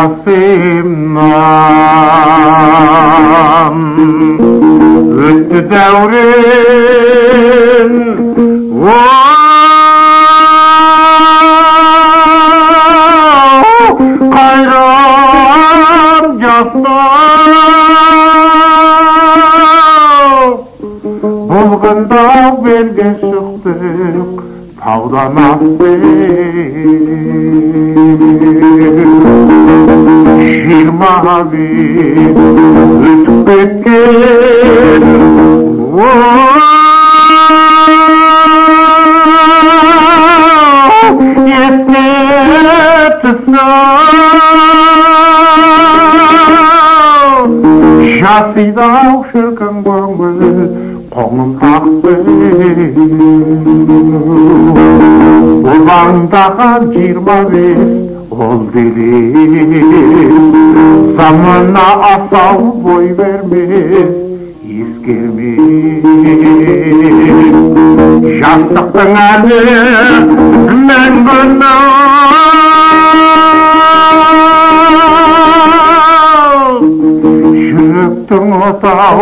Nasımdan öttü devrin kayram jastam bulganda belge çıktık tağdan şir mavi ötüp ketken esne tısam jasida uşurkan көңіл қоңым тақпен Улаңдаған 25 ол делес замана асау бой бермес ескермес жастықтың әлі мәңгіні жүректің отау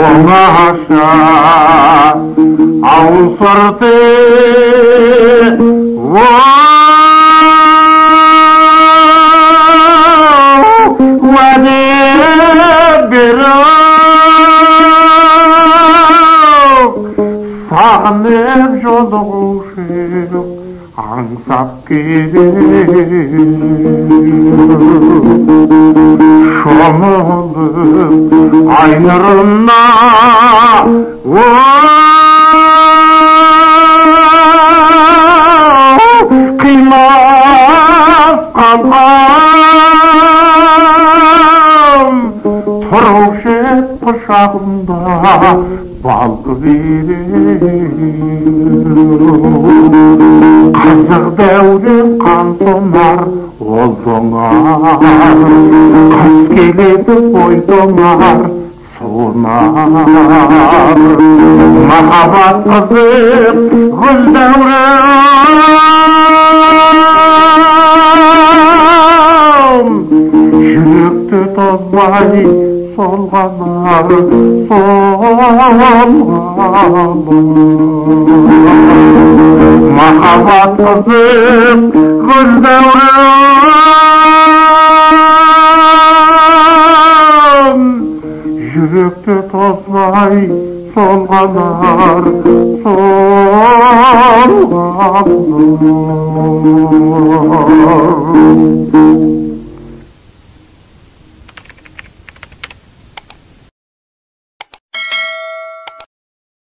Oңаша ауыл сырты уәде беріп сағынып жолығушы аңсап келем шомылып ай нұрына қимас қалғам тұрушы ед құшағымда балқып қызық дәурен қансонар ол тоңар қыс келеді ой тоңар суынар махаббат қызық гүл дәурен жүректі тозбай солғанар махаббат қызық гүл дәурен жүректі тозбай солғанар солғанар